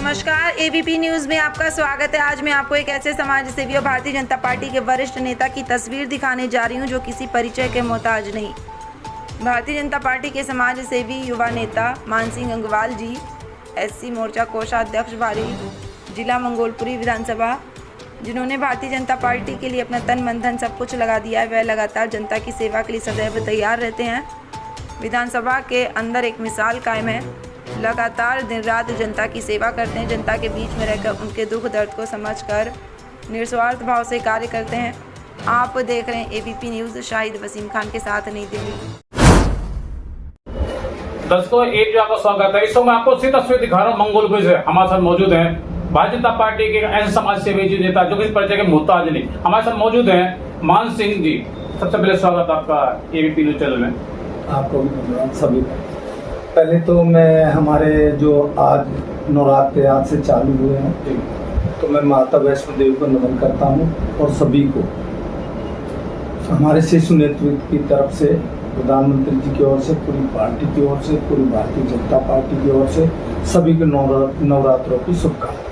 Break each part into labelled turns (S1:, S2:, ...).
S1: नमस्कार, ABP news में आपका स्वागत है। आज मैं आपको एक ऐसे समाज सेवी और भारतीय जनता पार्टी के वरिष्ठ नेता की तस्वीर दिखाने जा रही हूं जो किसी परिचय के मोहताज नहीं। भारतीय जनता पार्टी के समाज सेवी युवा नेता मानसिंह गंगवाल जी, एससी मोर्चा कोषाध्यक्ष भारी जिला मंगोलपुरी विधानसभा, जिन्होंने भारतीय जनता पार्टी के लिए अपना तन मन धन सब कुछ लगा दिया है, वह लगातार जनता की सेवा के लिए सदैव तैयार रहते हैं। विधानसभा के अंदर एक मिसाल कायम है, लगातार दिन रात जनता की सेवा करते हैं, जनता के बीच में रहकर उनके दुख दर्द को समझकर निस्वार्थ भाव से कार्य करते हैं। आप देख रहे हैं एबीपी न्यूज़। शाहिद वसीम खान के साथ नई दिल्ली।
S2: दर्शकों, एक जो आपका स्वागत है। इस समय आपको सीधा तस्वीर दिखा रहा हूँ मंगोलपुरी से। हमारे साथ मौजूद हैं भारतीय जनता पार्टी के ऐसे समाज सेवी नेता जो किसी परिचय के मोहताज नहीं। हमारे साथ मौजूद हैं मान सिंह जी। सबसे पहले स्वागत आपका एबीपी न्यूज़ चैनल में।
S3: आपको भी धन्यवाद सभी का। पहले तो मैं हमारे जो आज नवरात्रे आज से चालू हुए हैं, तो मैं माता वैष्णो देवी को नमन करता हूँ और सभी को हमारे शिशु नेतृत्व की तरफ से, प्रधानमंत्री जी की ओर से, पूरी पार्टी की ओर से, पूरी भारतीय जनता पार्टी की ओर से सभी को नवरात्रों की शुभकामनाएं।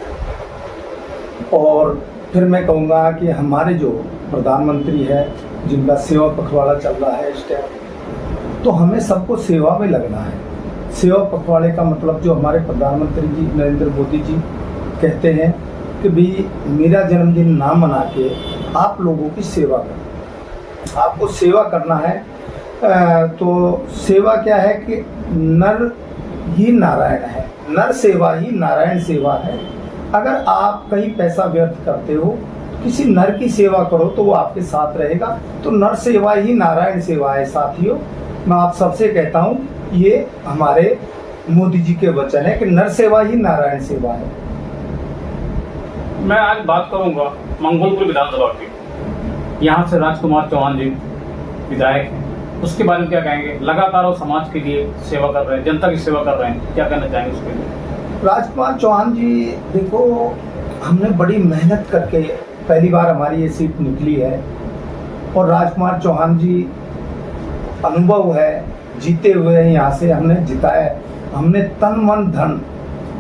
S3: और फिर मैं कहूँगा कि हमारे जो प्रधानमंत्री है, जिनका सेवा पखवाड़ा चल रहा है इस टाइम, तो हमें सबको सेवा में लगना है। सेवा पखवाड़े का मतलब जो हमारे प्रधानमंत्री जी नरेंद्र मोदी जी कहते हैं कि भाई मेरा जन्मदिन ना मना के आप लोगों की सेवा करें, आपको सेवा करना है। तो सेवा क्या है कि नर ही नारायण है, नर सेवा ही नारायण सेवा है। अगर आप कहीं पैसा व्यर्थ करते हो, किसी नर की सेवा करो तो वो आपके साथ रहेगा। तो नर सेवा ही नारायण सेवा है। साथियों, मैं आप सबसे कहता हूँ, ये हमारे मोदी जी के वचन है कि नर सेवा ही नारायण सेवा है।
S2: मैं आज बात करूंगा मंगोलपुर विधानसभा की। यहाँ से राजकुमार चौहान जी विधायक हैं, उसके बारे में क्या कहेंगे? लगातार वो समाज के लिए सेवा कर रहे हैं, जनता की सेवा कर रहे हैं, क्या कहना चाहेंगे उसके लिए?
S3: राजकुमार चौहान जी, देखो, हमने बड़ी मेहनत करके पहली बार हमारी ये सीट निकली है और राजकुमार चौहान जी अनुभव है, जीते हुए हैं, यहाँ से हमने जिताया है। हमने तन मन धन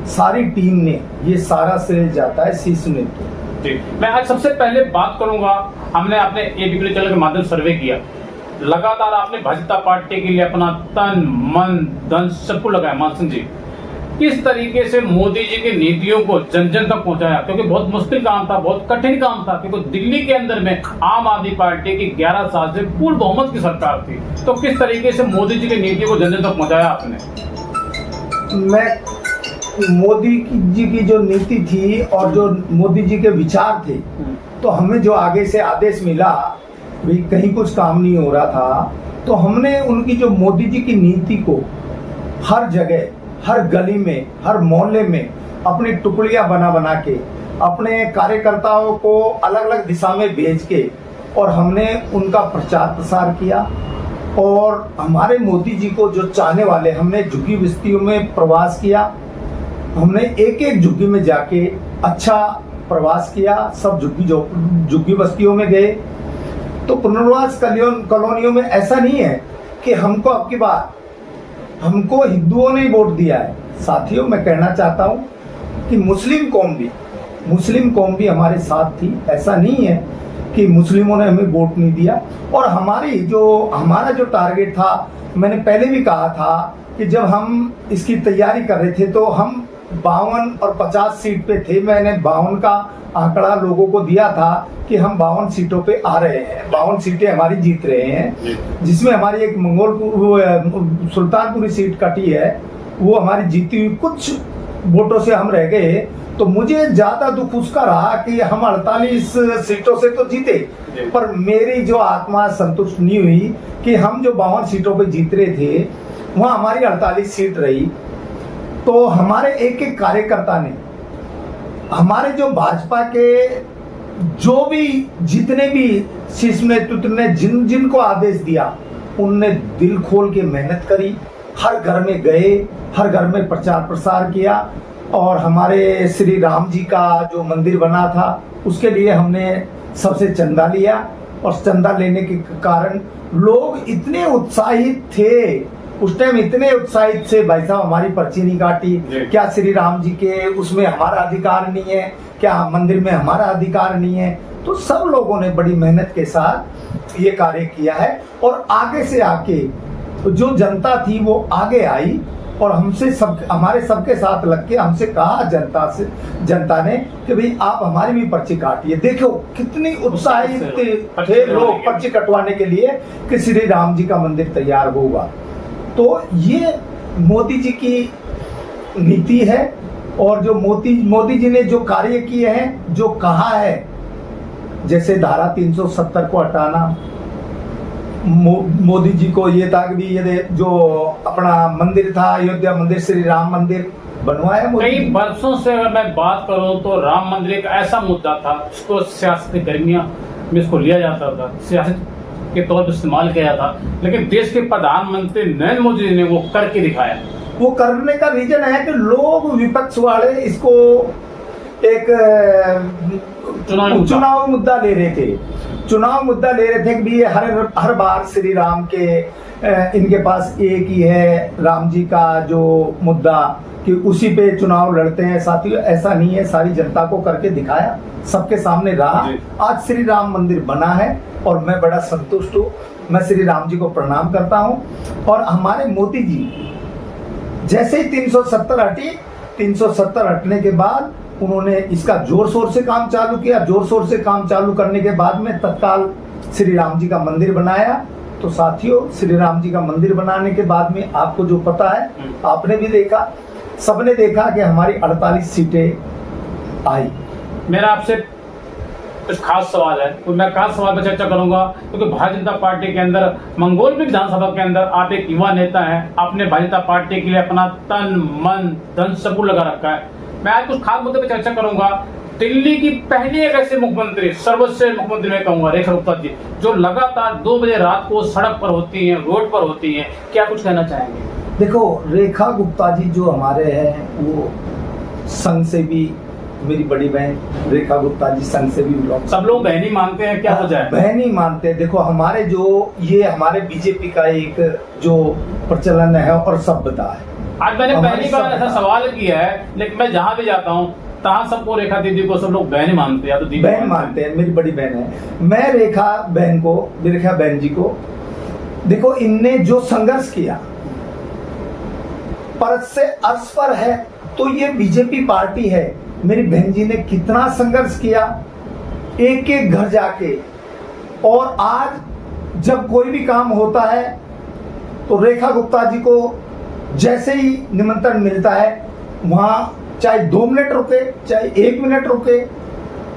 S3: सारी टीम ने, ये सारा श्रेय जाता है शिशु नेतृत्व।
S2: जी, मैं आज सबसे पहले बात करूंगा, हमने अपने एबीपी चैनल के माध्यम से सर्वे किया। लगातार आपने भारतीय जनता पार्टी के लिए अपना तन मन धन सबको लगाया। मान सिंह जी, किस तरीके से मोदी जी की नीतियों को जन जन तक पहुंचाया? क्योंकि बहुत मुश्किल काम था, बहुत कठिन काम था, क्योंकि दिल्ली के अंदर में आम आदमी पार्टी की 11 साल से पूर्ण बहुमत की सरकार थी। तो किस तरीके से मोदी जी की नीतियों को जन जन तक पहुंचाया आपने?
S3: मैं मोदी जी की जो नीति थी और जो मोदी जी के विचार थे, तो हमें जो आगे से आदेश मिला भी कहीं कुछ काम नहीं हो रहा था, तो हमने उनकी जो मोदी जी की नीति को हर जगह, हर गली में, हर मोहल्ले में अपनी टुकड़ियां बना बना के अपने कार्यकर्ताओं को अलग अलग दिशा में भेज के और हमने उनका प्रचार प्रसार किया। और हमारे मोदी जी को जो चाहने वाले, हमने झुग्गी बस्तियों में प्रवास किया, हमने एक एक झुग्गी में जाके अच्छा प्रवास किया, सब झुग्गी बस्तियों में गए। तो पुनर्वास कॉलोनियों में ऐसा नहीं है कि हमको अब की बार हमको हिंदुओं ने वोट दिया है। साथियों, मैं कहना चाहता हूं कि मुस्लिम कौम भी हमारे साथ थी। ऐसा नहीं है कि मुस्लिमों ने हमें वोट नहीं दिया। और हमारा जो टारगेट था, मैंने पहले भी कहा था कि जब हम इसकी तैयारी कर रहे थे तो हम 52 और 50 सीट पे थे। मैंने 52 का आंकड़ा लोगों को दिया था कि हम 52 सीटों पे आ रहे हैं, 52 सीटें हमारी जीत रहे हैं, जिसमें हमारी एक मंगोलपुर सुल्तानपुरी सीट कटी है, वो हमारी जीती हुई, कुछ वोटों से हम रह गए। तो मुझे ज्यादा दुख उसका रहा कि हम 48 सीटों से तो जीते, पर मेरी जो आत्मा संतुष्ट नहीं हुई कि हम जो 52 सीटों पे जीत रहे थे, वहां हमारी 48 सीट रही। तो हमारे एक एक कार्यकर्ता ने, हमारे जो भाजपा के जो भी जितने भी शीर्ष नेतृत्व ने जिनको आदेश दिया, उनने दिल खोल के मेहनत करी, हर घर में गए, हर घर में प्रचार प्रसार किया। और हमारे श्री राम जी का जो मंदिर बना था, उसके लिए हमने सबसे चंदा लिया और चंदा लेने के कारण लोग इतने उत्साहित थे उस टाइम इतने उत्साहित से भाई साहब हमारी पर्ची नहीं काटी,
S2: जी।
S3: क्या श्री राम जी के उसमें हमारा अधिकार नहीं है, क्या मंदिर में हमारा अधिकार नहीं है। तो सब लोगों ने बड़ी मेहनत के साथ ये कार्य किया है और आगे से आके जो जनता थी वो आगे आई और हमसे सब हमारे सबके साथ लग के हमसे कहा जनता ने कि भाई आप हमारी भी पर्ची काटिए। देखो कितनी उत्साहित थे लोग पर्ची कटवाने के लिए कि श्री राम जी का मंदिर तैयार होगा। तो ये मोदी जी की नीति है और जो मोदी जी ने जो कार्य किए हैं, जो कहा है, जैसे धारा 370 को हटाना, मोदी जी को ये था कि भी ये जो अपना मंदिर था अयोध्या मंदिर, श्री राम मंदिर बनवाया
S2: कई वर्षों से। अगर मैं बात करूं तो राम मंदिर एक ऐसा मुद्दा था जिसको सियासत गर्मियां में इसको लिया जाता था, सियासत के तौर पर इस्तेमाल किया था, लेकिन देश के प्रधानमंत्री नरेंद्र मोदी ने वो करके दिखाया।
S3: वो करने का रीजन है कि लोग विपक्ष वाले इसको एक चुनाव मुद्दा ले रहे थे, कि भी हर बार श्री राम के इनके पास एक ही है राम जी का जो मुद्दा कि उसी पे चुनाव लड़ते हैं। साथियों ऐसा नहीं है, सारी जनता को करके दिखाया, सबके सामने रहा। आज श्री राम मंदिर बना है और मैं बड़ा संतुष्ट हूँ। मैं श्री राम जी को प्रणाम करता हूँ और हमारे मोदी जी जैसे ही 370 हटी, 370 हटने के बाद उन्होंने इसका जोर शोर से काम चालू किया। जोर शोर से काम चालू करने के बाद में तत्काल श्री राम जी का मंदिर बनाया। तो साथियों श्री राम जी का मंदिर बनाने के बाद में आपको जो पता है, आपने भी देखा, सबने देखा कि हमारी 48 सीटें आई।
S2: मेरा आपसे कुछ खास सवाल है, तो मैं खास सवाल पर चर्चा करूंगा क्योंकि भारतीय जनता पार्टी के अंदर मंगोलपुर विधानसभा के अंदर आप एक युवा नेता हैं। आपने भारतीय जनता पार्टी के लिए अपना तन मन धन सब कुछ लगा रखा है। मैं आज कुछ खास मुद्दे पर चर्चा करूंगा। दिल्ली की पहली एक ऐसे मुख्यमंत्री, सर्वश्रेष्ठ मुख्यमंत्री मैं कहूंगा, रेखा गुप्ता जी, जो लगातार 2 बजे रात को सड़क पर होती हैं, रोड पर होती हैं, क्या कुछ कहना चाहेंगे?
S3: देखो रेखा गुप्ता जी जो हमारे हैं वो संघ से भी, मेरी बड़ी बहन रेखा गुप्ता जी संघ से भी लोग,
S2: सब लोग बहनी मानते हैं, क्या वजह है?
S3: बहनी मानते हैं। देखो हमारे जो ये हमारे बीजेपी का एक जो प्रचलन है और सभ्यता है।
S2: आज मैंने पहली बार ऐसा सवाल किया है, लेकिन मैं जहाँ भी जाता हूँ तहाँ सबको रेखा दीदी को सब लोग बहन मानते हैं, तो दीदी
S3: बहन मानते हैं, मेरी बड़ी बहन है। मैं रेखा बहन जी को, देखो इनने जो संघर्ष किया परत से अर्श पर है, तो ये बीजेपी पार्टी है। मेरी बहन जी ने कितना संघर्ष किया एक एक घर जाके, और आज जब कोई भी काम होता है तो रेखा गुप्ता जी को जैसे ही निमंत्रण मिलता है वहां चाहे 2 मिनट रुके चाहे 1 मिनट रुके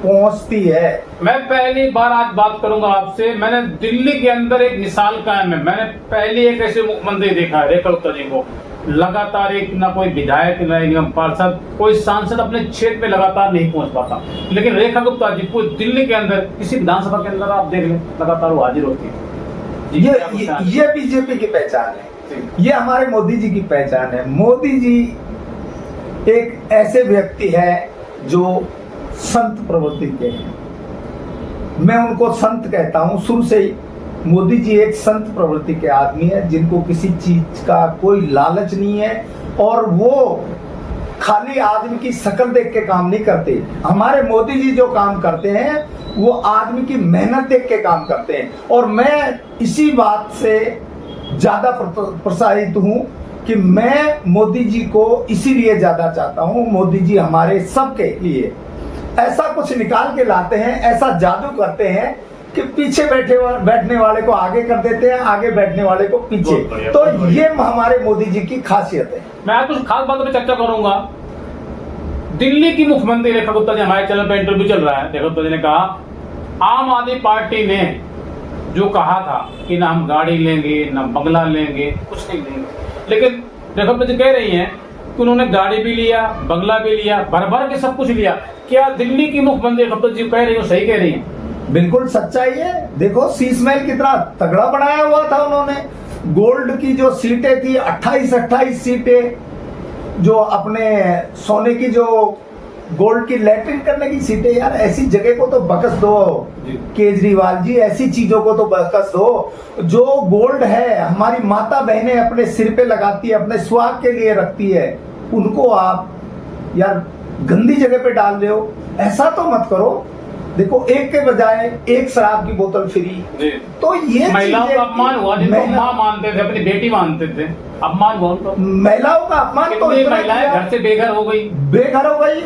S3: पहुंचती है।
S2: मैं पहली बार आज बात करूंगा आपसे। मैंने दिल्ली के अंदर एक मिसाल कायम है। मैंने पहले एक ऐसे मुख्यमंत्री देखा है, रेखा गुप्ता जी को, लगातार एक ना कोई विधायक ना निगम पार्षद, कोई सांसद अपने क्षेत्र में लगातार नहीं पहुंच पाता, लेकिन रेखा गुप्ता जी पूरी दिल्ली के अंदर किसी विधानसभा के अंदर आप देख लें लगातार वो हाजिर होती है।
S3: ये बीजेपी की पहचान है, ये हमारे मोदी जी की पहचान है। मोदी जी एक ऐसे व्यक्ति है जो संत प्रवृत्ति के हैं। मैं उनको संत कहता हूं शुरू से ही। मोदी जी एक संत प्रवृत्ति के आदमी है, जिनको किसी चीज का कोई लालच नहीं है और वो खाली आदमी की शक्ल देख के काम नहीं करते। हमारे मोदी जी जो काम करते हैं वो आदमी की मेहनत देख के काम करते हैं, और मैं इसी बात से ज्यादा प्रोत्साहित हूं कि मैं मोदी जी को इसीलिए ज्यादा चाहता हूं। मोदी जी हमारे सबके लिए ऐसा कुछ निकाल के लाते हैं, ऐसा जादू करते हैं कि पीछे बैठने वाले को आगे कर देते हैं, आगे बैठने वाले को पीछे। तो ये हमारे मोदी जी की खासियत है।
S2: मैं आज कुछ खास बातों पर चर्चा करूंगा। दिल्ली की मुख्यमंत्री रेखा गुप्ता जी, हमारे चैनल पर इंटरव्यू चल रहा है, रेखा गुप्ता जी ने कहा आम आदमी पार्टी ने जो कहा था कि ना हम गाड़ी लेंगे ना बंगला लेंगे, कुछ नहीं लेंगे, लेकिन रेखा गुप्ता जी कह रही हैं कि उन्होंने गाड़ी भी लिया, बंगला भी लिया, भर भर के सब कुछ लिया। क्या दिल्ली की मुख्यमंत्री रेखा गुप्ता जी कह रही हो सही कह रही है?
S3: बिल्कुल सच्चाई है। देखो शीश महल कितना तगड़ा बनाया हुआ था उन्होंने। गोल्ड की जो सीटें थी 28 सीटें, जो अपने सोने की जो गोल्ड की लैट्रिन करने की सीटें, यार ऐसी जगह को तो बकस दो केजरीवाल जी, ऐसी चीजों को तो बकस दो। जो गोल्ड है हमारी माता बहनें अपने सिर पे लगाती है, अपने सुहाग के लिए रखती है, उनको आप यार गंदी जगह पे डाल रहे हो। ऐसा तो मत करो। देखो, एक के बजाय एक शराब की बोतल फ्री, तो ये
S2: महिलाओं का अपमान हुआ, जिनको मां मानते थे, अपनी बेटी मानते थे, अपमान हुआ उनको।
S3: महिलाओं का अपमान तो
S2: महिलाएं घर से बेघर हो गई।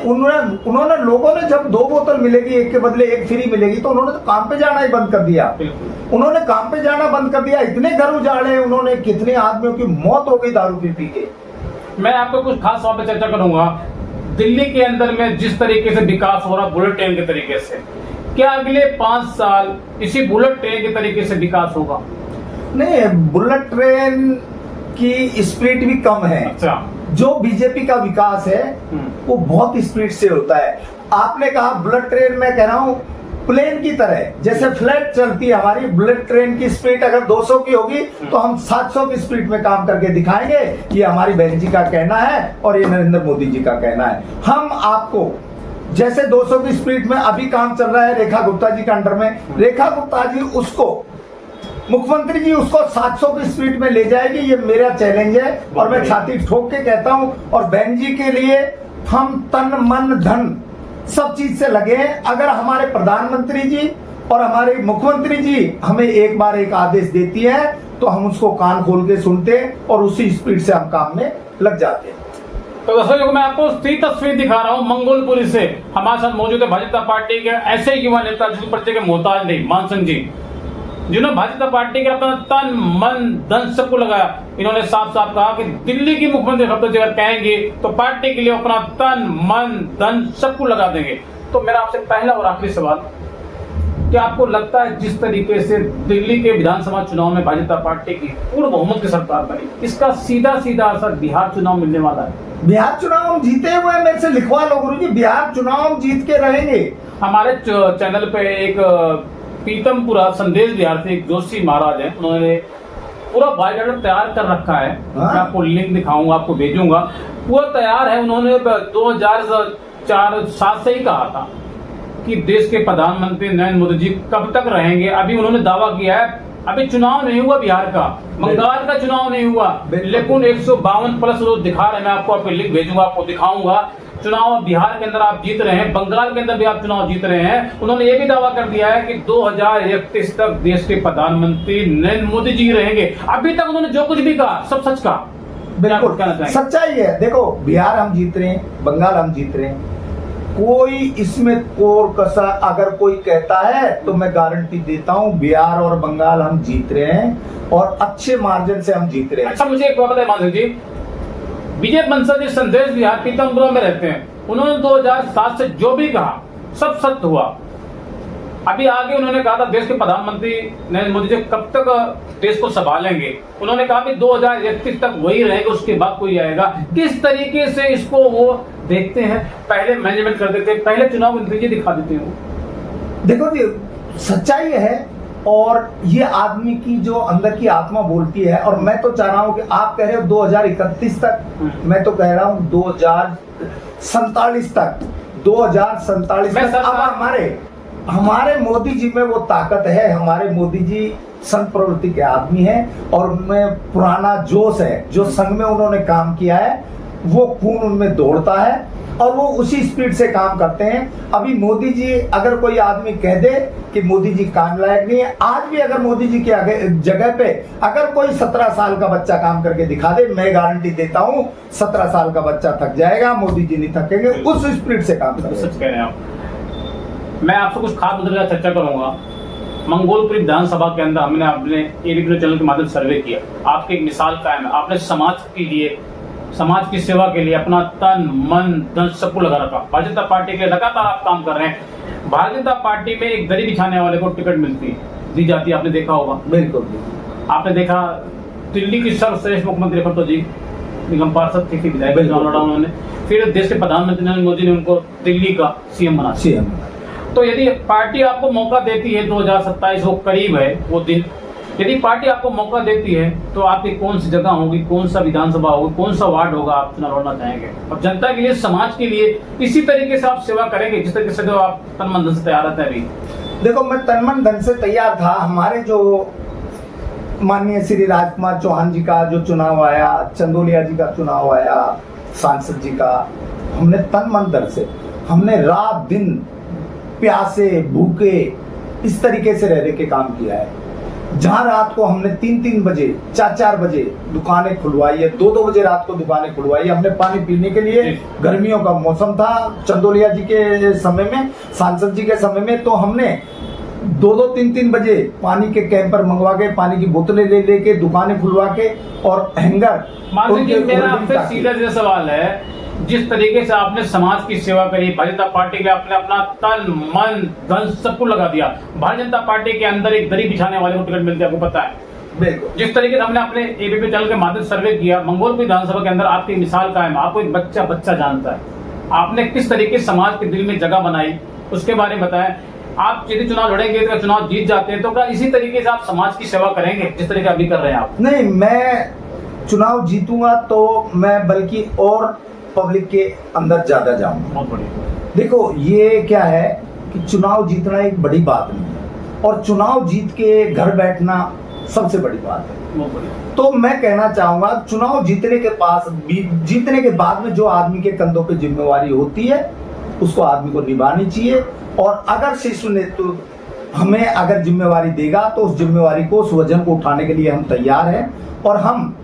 S3: उन्होंने लोगों ने जब 2 बोतल मिलेगी, एक के बदले एक फ्री मिलेगी, तो उन्होंने तो काम पे जाना ही बंद कर दिया। उन्होंने काम पे जाना बंद कर दिया। इतने घर उजाड़े उन्होंने, कितने आदमियों की मौत हो गई दारू पी के।
S2: मैं आपको कुछ खास तौर पर चर्चा करूंगा। दिल्ली के अंदर में जिस तरीके से विकास हो रहा बुलेट ट्रेन के तरीके से, क्या अगले 5 साल इसी बुलेट ट्रेन के तरीके से विकास होगा?
S3: नहीं, बुलेट ट्रेन की स्पीड भी कम है।
S2: अच्छा।
S3: जो बीजेपी का विकास है वो बहुत स्पीड से होता है। आपने कहा बुलेट ट्रेन, मैं कह रहा हूँ प्लेन की तरह, जैसे फ्लाइट चलती है हमारी, बुलेट ट्रेन की स्पीड अगर 200 की होगी तो हम 700 की स्पीड में काम करके दिखाएंगे। ये हमारी बहन जी का कहना है और ये नरेंद्र मोदी जी का कहना है। हम आपको जैसे 200 की स्पीड में अभी काम चल रहा है रेखा गुप्ता जी के अंडर में, रेखा गुप्ता जी उसको, मुख्यमंत्री जी उसको 700 की स्पीड में ले जाएगी। ये मेरा चैलेंज है और मैं छाती ठोक के कहता हूं। और बहन जी के लिए हम तन मन धन सब चीज से लगे हैं। अगर हमारे प्रधानमंत्री जी और हमारे मुख्यमंत्री जी हमें एक बार एक आदेश देती है तो हम उसको कान खोल के सुनते और उसी स्पीड से हम काम में लग जाते हैं।
S2: तो दर्शकों, मैं आपको सी तस्वीर दिखा रहा हूँ मंगोलपुरी से। हमारे साथ मौजूद है भाजपा पार्टी के ऐसे युवा नेता जिस परिचय के मोहताज नहीं, मान सिंह जी, जिन्होंने भाजपा पार्टी के अपना तन मन धन सबको लगाया। इन्होंने साफ साफ कहा कि दिल्ली की मुख्यमंत्री शब्द अगर कहेंगे तो पार्टी के लिए अपना तन मन धन सबको लगा देंगे। तो मेरा आपसे पहला और आखिरी सवाल, क्या आपको लगता है जिस तरीके से दिल्ली के विधानसभा चुनाव में भाजपा पार्टी की पूर्ण बहुमत की सरकार बनी, इसका सीधा सीधा असर बिहार चुनाव मिलने वाला है?
S3: बिहार चुनाव हम जीते हुए, मेरे से लिखवा लो गुरु जी, बिहार चुनाव हम जीत के रहेंगे।
S2: हमारे चैनल पे एक पीतमपुरा संदेश बिहार से एक जोशी महाराज हैं, उन्होंने पूरा बायोडाटा तैयार कर रखा है। मैं आपको लिंक दिखाऊंगा, आपको भेजूंगा, पूरा तैयार है। उन्होंने 2004-7 से ही कहा था कि देश के प्रधानमंत्री नरेंद्र मोदी जी कब तक रहेंगे। अभी उन्होंने दावा किया है, अभी चुनाव नहीं हुआ बिहार का, बंगाल का चुनाव नहीं हुआ, लेकिन 152+ लोग दिखा रहे हैं। मैं आपको लिंक भेजूंगा, आपको दिखाऊंगा। चुनाव बिहार के अंदर आप जीत रहे हैं, बंगाल के अंदर भी आप चुनाव जीत रहे हैं। उन्होंने ये भी दावा कर दिया है कि 2031 तक देश के प्रधानमंत्री नरेंद्र मोदी जी रहेंगे। अभी तक उन्होंने जो कुछ भी कहा सब सच कहा।
S3: बिल्कुल सच्चाई है। देखो, बिहार हम जीत रहे हैं, बंगाल हम जीत रहे हैं, कोई इसमें कोर कसर अगर कोई कहता है तो मैं गारंटी देता हूं बिहार और बंगाल हम जीत रहे हैं और अच्छे मार्जिन से हम जीत रहे हैं।
S2: अच्छा, मुझे एक बात बताइए माधव जी, विजय बंसल जी संदेश बिहार पीतमपुरा में रहते हैं, उन्होंने 2007 से जो भी कहा सब सत्य हुआ। अभी आगे उन्होंने कहा था देश के प्रधानमंत्री नरेंद्र मोदी जी कब तक देश को संभालेंगे। उन्होंने कहा कि 2031 तक वही रहेगा, उसके बाद कोई आएगा। किस तरीके से इसको वो देखते हैं? पहले मैनेजमेंट कर देते, पहले चुनाव नतीजे दिखा देते हैं।
S3: देखो जी, सच्चाई है और ये आदमी की जो अंदर की आत्मा बोलती है। और मैं तो चाह रहा हूँ कि आप कह रहे हो 2031 तक, मैं तो कह रहा हूँ 2047 तक, 2047 तक। अब हमारे मोदी जी में वो ताकत है। हमारे मोदी जी संघ प्रवृत्ति के आदमी हैं और उनमें पुराना जोश है। जो संघ में उन्होंने काम किया है वो खून उनमें दौड़ता है और वो उसी स्पीड से काम करते हैं। अभी मोदी जी, अगर कोई आदमी कह दे कि मोदी जी काम लायक नहीं है, आज भी अगर मोदी जी की जगह पे अगर कोई 17 साल का बच्चा काम करके दिखा दे, मैं गारंटी देता हूँ 17 साल का बच्चा थक जाएगा, मोदी जी नहीं थकेंगे। उस स्पीड से काम करेंगे।
S2: सच कह रहे हैं आप। मैं आपसे कुछ खास मुद्दे पर चर्चा करूंगा। मंगोलपुरी विधानसभा के अंदर हमने अपने एबीपी चैनल के माध्यम से सर्वे किया। आपकी एक मिसाल कायम है, आपने समाज के लिए, समाज की सेवा के लिए अपना तन मन धन सबको लगा रखा। भाजपा पार्टी के लिए लगातार आप काम कर रहे हैं। भाजपा पार्टी में एक दरी बिछाने वाले को टिकट दी जाती है, आपने देखा होगा।
S3: बिल्कुल। आपने
S2: देखा दिल्ली की सर्वश्रेष्ठ मुख्यमंत्री तो जी निगम पार्षद थी, विधायक चुनाव लड़ा उन्होंने, फिर देश के प्रधानमंत्री नरेंद्र मोदी ने उनको दिल्ली का सीएम बना। तो यदि पार्टी आपको मौका देती है 2027, वो करीब है वो दिन, यदि पार्टी आपको मौका देती है तो आपकी कौन सी जगह होगी, कौन सा विधानसभा होगी, कौन सा वार्ड होगा, आप चुनाव लड़ना चाहेंगे और जनता के लिए, समाज के लिए इसी तरीके से आप सेवा करेंगे जिस तरीके से जो आप तन मन धन से तैयार रहते हैं अभी?
S3: देखो, मैं तन मन धन से तैयार था। हमारे जो माननीय श्री राजकुमार चौहान जी का जो चुनाव आया, चंदोलिया जी का चुनाव आया, सांसद जी का, हमने तन मन धन से, हमने रात दिन प्यासे भूखे इस तरीके से रह के काम किया है। जहां रात को हमने 3-3 बजे 4-4 बजे दुकानें खुलवाई है, 2-2 बजे रात को दुकानें खुलवाई है हमने पानी पीने के लिए। गर्मियों का मौसम था, चंदोलिया जी के समय में, सांसद जी के समय में, तो हमने 2-2 3-3 बजे पानी के कैंपर मंगवा के, पानी की बोतलें ले लेके दुकानें खुलवा के और हैंगर।
S2: मानसिंह जी, मेरा आपसे सीधा सवाल है, जिस तरीके से आपने समाज की सेवा करी, भारतीय जनता पार्टी के आपने अपना तन मन धन सबको लगा दिया, भारतीय जनता पार्टी के अंदर एक दरी बिछाने वाले को टिकट मिलती है, आपको पता है।
S3: बिल्कुल।
S2: जिस तरीके से हमने अपने एबीपी चैनल के माध्यम से सर्वे किया, मंगोलपुर विधानसभा के अंदर आपकी मिसाल कायम, आपको एक बच्चा जानता है, आपने किस तरीके से समाज के दिल में जगह बनाई, उसके बारे में बताएं। आप यदि चुनाव लड़ेंगे तो चुनाव जीत जाते हैं, तो क्या इसी तरीके से आप समाज की सेवा करेंगे जिस तरीके अभी कर रहे हैं आप?
S3: नहीं, मैं चुनाव जीतूंगा तो मैं बल्कि और पब्लिक के अंदर ज्यादा जाऊंगा।
S2: बहुत बढ़िया।
S3: देखो, ये क्या है कि चुनाव जीतना एक बड़ी बात नहीं है और चुनाव जीत के घर बैठना सबसे बड़ी बात है।
S2: बहुत बढ़िया।
S3: तो मैं कहना चाहूंगा, चुनाव जीतने के बाद में जो आदमी के कंधों पे जिम्मेवारी होती है उसको आदमी को निभानी चाहिए। और अगर शिष्य नेतृत्व हमें अगर जिम्मेवारी देगा तो उस जिम्मेवारी को, उस वजन को उठाने के लिए हम तैयार हैं और हम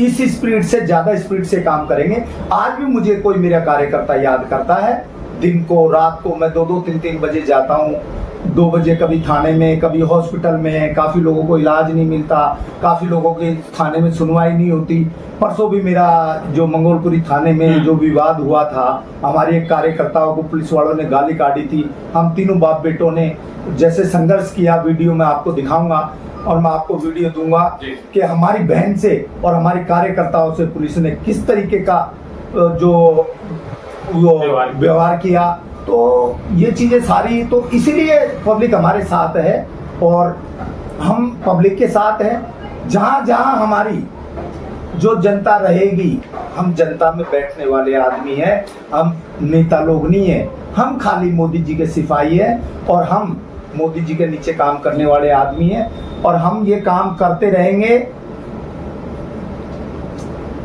S3: इस स्पीड से, ज्यादा स्पीड से काम करेंगे। आज भी मुझे कोई मेरा कार्यकर्ता याद करता है, दिन को रात को मैं 2-2 3-3 बजे जाता हूँ, 2 बजे कभी थाने में, कभी हॉस्पिटल में, काफी लोगों को इलाज नहीं मिलता, काफी लोगों के थाने में सुनवाई नहीं होती। परसों भी मेरा जो मंगोलपुरी थाने में जो विवाद हुआ था, हमारे एक कार्यकर्ताओं को पुलिस वालों ने गाली काटी थी। हम तीनों बाप बेटों ने जैसे संघर्ष किया, वीडियो में आपको दिखाऊंगा और मैं आपको वीडियो दूंगा कि हमारी बहन से और हमारे कार्यकर्ताओं से पुलिस ने किस तरीके का जो वो व्यवहार किया। तो ये चीजें सारी, तो इसीलिए पब्लिक हमारे साथ है और हम पब्लिक के साथ हैं। जहां जहां हमारी जो जनता रहेगी, हम जनता में बैठने वाले आदमी हैं, हम नेता लोग नहीं है, हम खाली मोदी जी के सिपाही हैं और हम मोदी जी के नीचे काम करने वाले आदमी हैं और हम ये काम करते रहेंगे।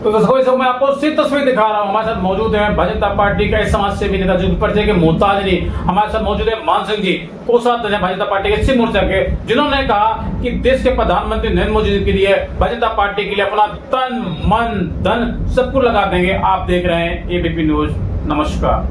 S2: तो दर्शकों, मैं आपको सिर्फ तस्वीर दिखा रहा हूँ। हमारे साथ मौजूद है भारतीय जनता पार्टी का समाज सेवी नेता जो परिचय के मोहताज नहीं, हमारे साथ मौजूद है मानसिंह जी, कोषाध्यक्ष भारतीय जनता पार्टी के शिव मोर्चा के, जिन्होंने कहा कि देश के प्रधानमंत्री नरेंद्र मोदी जी के लिए, भारतीय जनता पार्टी के लिए अपना तन मन धन सबको लगा देंगे। आप देख रहे हैं एबीपी न्यूज। नमस्कार।